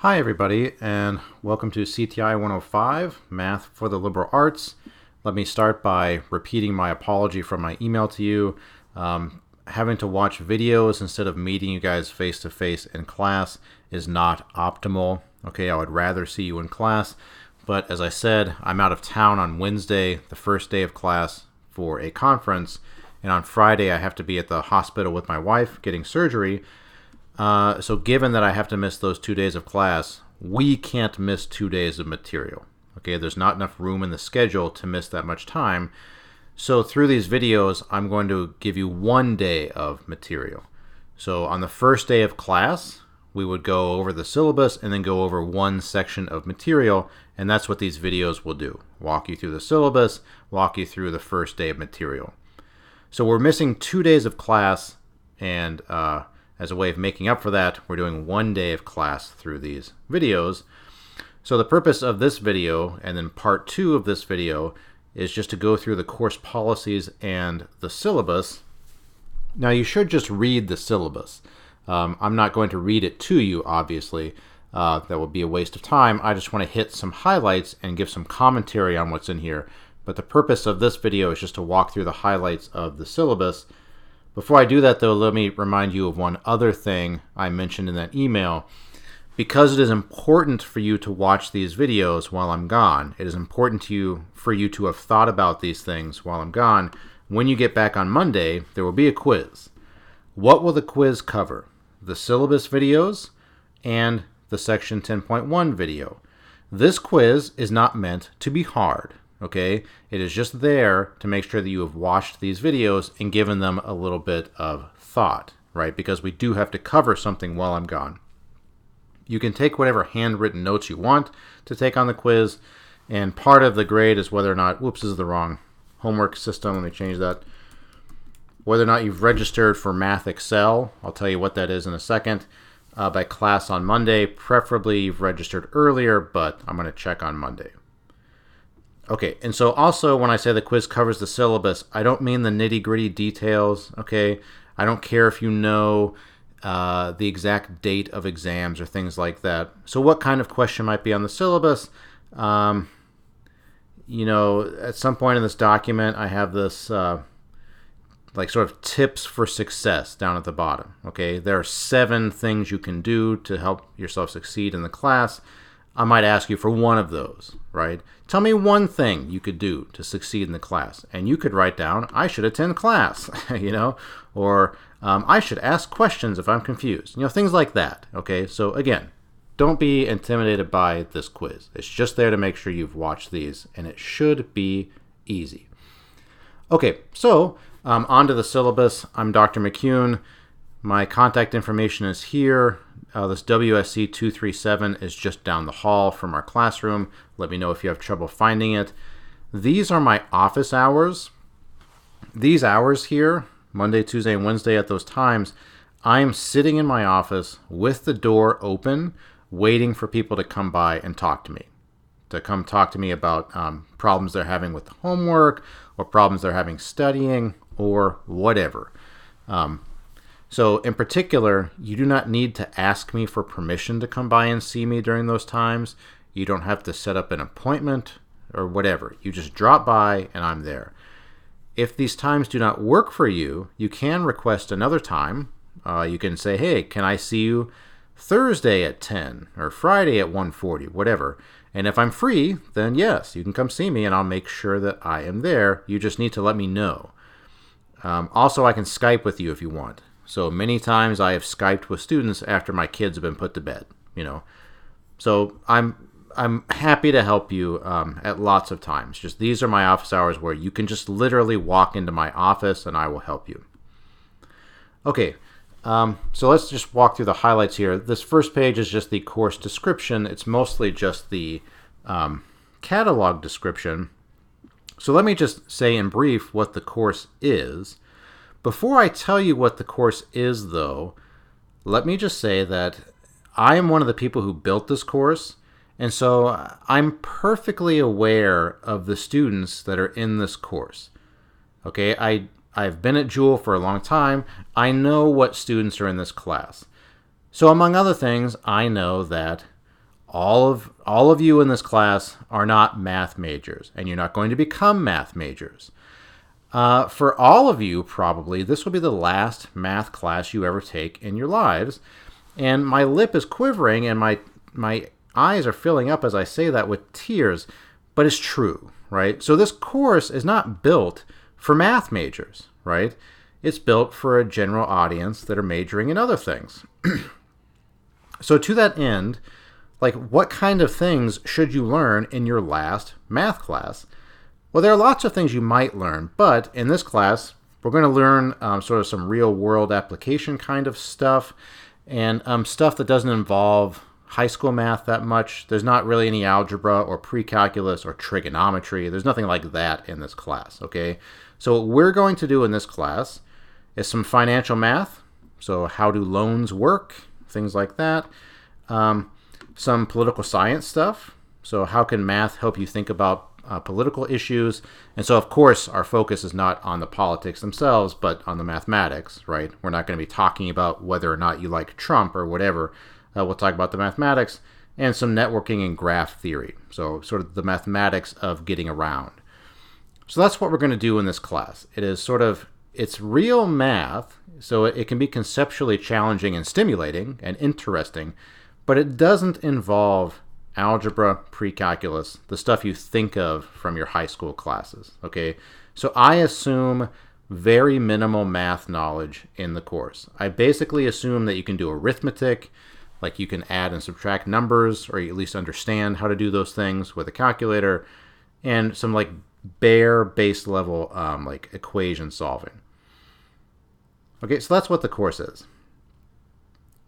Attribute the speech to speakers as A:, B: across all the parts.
A: Hi everybody, and welcome to CTI 105, Math for the Liberal Arts. Let me start by repeating my apology from my email to you. Having to watch videos instead of meeting you guys face-to-face in class is not optimal. Okay, I would rather see you in class, but as I said, I'm out of town on Wednesday, the first day of class, for a conference, and on Friday I have to be at the hospital with my wife getting surgery. So given that I have to miss those 2 days of class, we can't miss 2 days of material. Okay, there's not enough room in the schedule to miss that much time. So through these videos, I'm going to give you 1 day of material. So on the first day of class, we would go over the syllabus and then go over one section of material, and that's what these videos will do. Walk you through the syllabus, walk you through the first day of material. So we're missing 2 days of class, and as a way of making up for that, we're doing 1 day of class through these videos. So the purpose of this video, and then part 2 of this video, is just to go through the course policies and the syllabus. Now you should just read the syllabus. I'm not going to read it to you, obviously. That would be a waste of time. I just want to hit some highlights and give some commentary on what's in here. But the purpose of this video is just to walk through the highlights of the syllabus. Before I do that, though, let me remind you of one other thing I mentioned in that email. Because it is important for you to watch these videos while I'm gone, it is important for you to have thought about these things while I'm gone. When you get back on Monday, there will be a quiz. What will the quiz cover? The syllabus videos and the section 10.1 video. This quiz is not meant to be hard. Okay, it is just there to make sure that you have watched these videos and given them a little bit of thought, right? Because we do have to cover something while I'm gone. You can take whatever handwritten notes you want to take on the quiz, and part of the grade is whether or not, whoops, this is the wrong homework system, let me change that. Whether or not you've registered for Math Excel, I'll tell you what that is in a second, by class on Monday. Preferably you've registered earlier, but I'm going to check on Monday. Okay, and so also when I say the quiz covers the syllabus, I don't mean the nitty-gritty details, okay? I don't care if you know the exact date of exams or things like that. So what kind of question might be on the syllabus? At some point in this document, I have this sort of tips for success down at the bottom, okay? There are 7 things you can do to help yourself succeed in the class. I might ask you for one of those, right? Tell me one thing you could do to succeed in the class. And you could write down, I should attend class, or I should ask questions if I'm confused. Things like that, okay? So again, don't be intimidated by this quiz. It's just there to make sure you've watched these, and it should be easy. Okay, so on to the syllabus. I'm Dr. McCune. My contact information is here. This WSC 237 is just down the hall from our classroom. Let me know if you have trouble finding it. These are my office hours. These hours here, Monday, Tuesday, and Wednesday at those times, I'm sitting in my office with the door open, waiting for people to come by and talk to me. To come talk to me about problems they're having with homework, or problems they're having studying, or whatever. So in particular, you do not need to ask me for permission to come by and see me during those times. You don't have to set up an appointment or whatever. You just drop by and I'm there. If these times do not work for you, you can request another time. You can say, hey, can I see you Thursday at 10 or Friday at 1:40, whatever. And if I'm free, then yes, you can come see me and I'll make sure that I am there. You just need to let me know. Also, I can Skype with you if you want. So many times I have Skyped with students after my kids have been put to bed, So I'm happy to help you at lots of times. Just these are my office hours where you can just literally walk into my office and I will help you. Okay, so let's just walk through the highlights here. This first page is just the course description. It's mostly just the catalog description. So let me just say in brief what the course is. Before I tell you what the course is, though, let me just say that I am one of the people who built this course, and so I'm perfectly aware of the students that are in this course. Okay, I've been at Jewel for a long time. I know what students are in this class. So among other things, I know that all of you in this class are not math majors, and you're not going to become math majors. For all of you, probably, this will be the last math class you ever take in your lives. And my lip is quivering and my eyes are filling up as I say that with tears, but it's true, right? So this course is not built for math majors, right? It's built for a general audience that are majoring in other things. So to that end, like, what kind of things should you learn in your last math class? Well, there are lots of things you might learn, but in this class, we're going to learn sort of some real-world application kind of stuff, and stuff that doesn't involve high school math that much. There's not really any algebra or pre-calculus or trigonometry. There's nothing like that in this class, okay? So what we're going to do in this class is some financial math. So how do loans work? Things like that. Some political science stuff. So how can math help you think about political issues? And so, of course, our focus is not on the politics themselves, but on the mathematics, right? We're not going to be talking about whether or not you like Trump or whatever. We'll talk about the mathematics and some networking and graph theory. So sort of the mathematics of getting around. So that's what we're going to do in this class. It is sort of, it's real math, so it can be conceptually challenging and stimulating and interesting, but it doesn't involve algebra, pre-calculus, the stuff you think of from your high school classes, okay? So I assume very minimal math knowledge in the course. I basically assume that you can do arithmetic, like you can add and subtract numbers, or you at least understand how to do those things with a calculator, and some like bare base level like equation solving. Okay, so that's what the course is.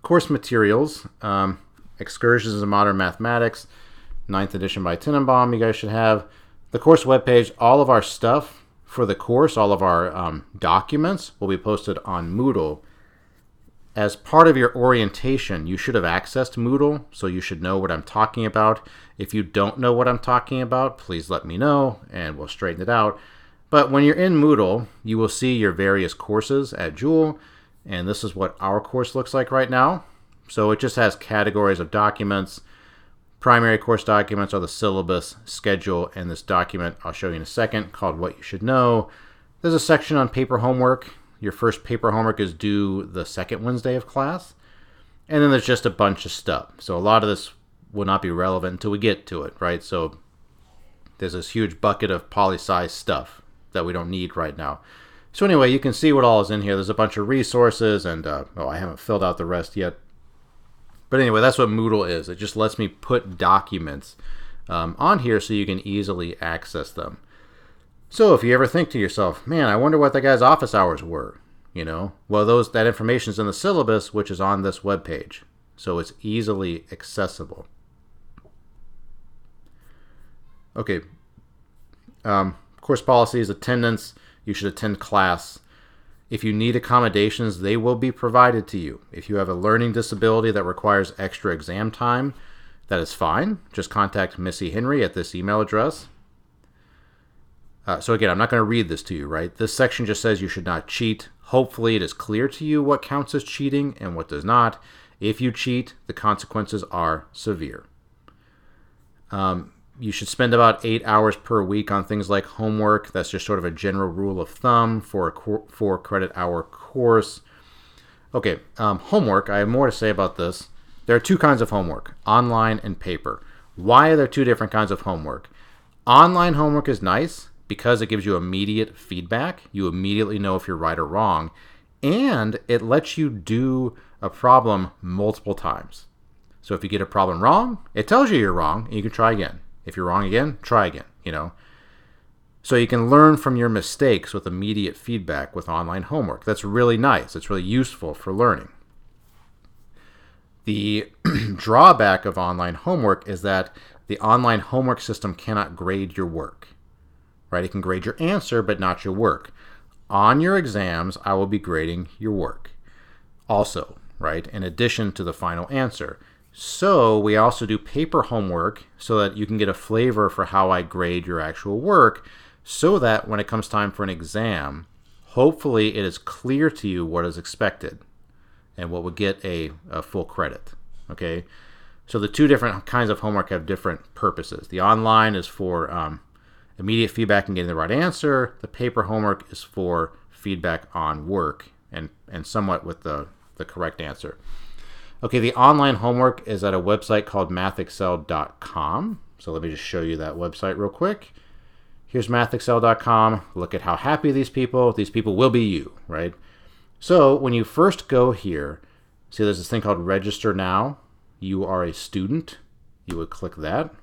A: Course materials, Excursions into Modern Mathematics, 9th edition by Tenenbaum, you guys should have. The course webpage, all of our stuff for the course, all of our documents will be posted on Moodle. As part of your orientation, you should have accessed Moodle, so you should know what I'm talking about. If you don't know what I'm talking about, please let me know, and we'll straighten it out. But when you're in Moodle, you will see your various courses at Joule, and this is what our course looks like right now. So it just has categories of documents. Primary course documents are the syllabus, schedule, and this document I'll show you in a second called What You Should Know. There's a section on paper homework. Your first paper homework is due the second Wednesday of class. And then there's just a bunch of stuff. So a lot of this will not be relevant until we get to it, right? So there's this huge bucket of poli-sci stuff that we don't need right now. So anyway, you can see what all is in here. There's a bunch of resources, and I haven't filled out the rest yet. But anyway, that's what Moodle is. It just lets me put documents on here so you can easily access them. So if you ever think to yourself, man, I wonder what that guy's office hours were, you know, well, that information is in the syllabus, which is on this webpage. So it's easily accessible. Okay. Course policies, attendance. You should attend class. If you need accommodations, they will be provided to you. If you have a learning disability that requires extra exam time, that is fine. Just contact Missy Henry at this email address. So again, I'm not going to read this to you, right? This section just says you should not cheat. Hopefully it is clear to you what counts as cheating and what does not. If you cheat, the consequences are severe. You should spend about 8 hours per week on things like homework. That's just sort of a general rule of thumb for a 4-credit hour course. Okay, homework. I have more to say about this. There are two kinds of homework, online and paper. Why are there two different kinds of homework? Online homework is nice because it gives you immediate feedback. You immediately know if you're right or wrong. And it lets you do a problem multiple times. So if you get a problem wrong, it tells you you're wrong, and you can try again. If you're wrong again, try again, you know. So you can learn from your mistakes with immediate feedback with online homework. That's really nice. It's really useful for learning. The drawback of online homework is that the online homework system cannot grade your work, right? It can grade your answer, but not your work. On your exams, I will be grading your work also, right? In addition to the final answer. So we also do paper homework so that you can get a flavor for how I grade your actual work, so that when it comes time for an exam, hopefully it is clear to you what is expected and what would get a full credit. Okay, So the two different kinds of homework have different purposes. The online is for immediate feedback and getting the right answer. The paper homework is for feedback on work and somewhat with the correct answer. Okay, the online homework is at a website called mathexcel.com. So let me just show you that website real quick. Here's mathexcel.com. Look at how happy these people will be you, right? So when you first go here, see there's this thing called register now. You are a student. You would click that.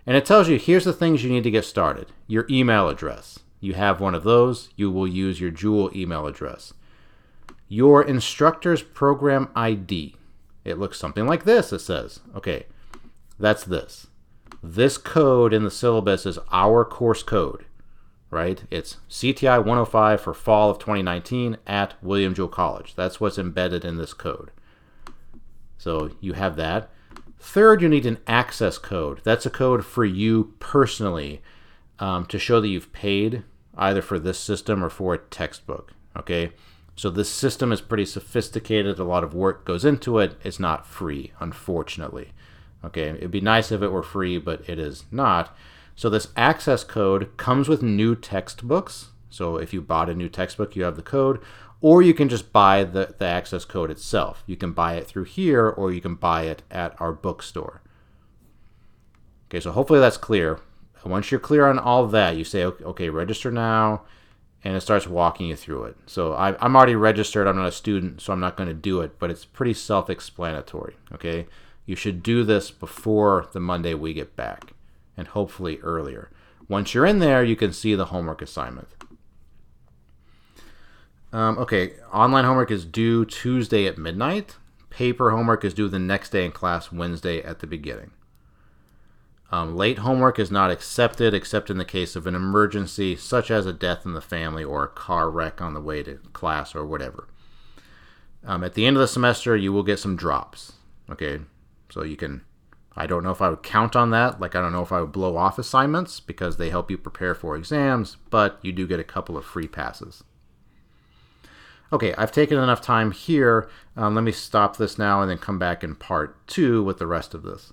A: And it tells you here's the things you need to get started. Your email address. You have one of those. You will use your Joule email address. Your instructor's program ID. It looks something like this, it says. Okay, that's this. This code in the syllabus is our course code, right? It's CTI 105 for fall of 2019 at William Jewell College. That's what's embedded in this code. So you have that. Third, you need an access code. That's a code for you personally to show that you've paid either for this system or for a textbook, okay? So this system is pretty sophisticated. A lot of work goes into it. It's not free, unfortunately. Okay, it'd be nice if it were free, but it is not. So this access code comes with new textbooks. So if you bought a new textbook, you have the code, or you can just buy the access code itself. You can buy it through here, or you can buy it at our bookstore. Okay, so hopefully that's clear. Once you're clear on all of that, you say, okay, register now, and it starts walking you through it. So I'm already registered. I'm not a student, so I'm not going to do it, but it's pretty self-explanatory, okay? You should do this before the Monday we get back, and hopefully earlier. Once you're in there, you can see the homework assignment. Okay, online homework is due Tuesday at midnight. Paper homework is due the next day in class, Wednesday at the beginning. Late homework is not accepted except in the case of an emergency, such as a death in the family or a car wreck on the way to class or whatever. At the end of the semester, you will get some drops, okay? So you can, I don't know if I would count on that. Like, I don't know if I would blow off assignments because they help you prepare for exams, but you do get a couple of free passes. Okay, I've taken enough time here. Let me stop this now and then come back in part 2 with the rest of this.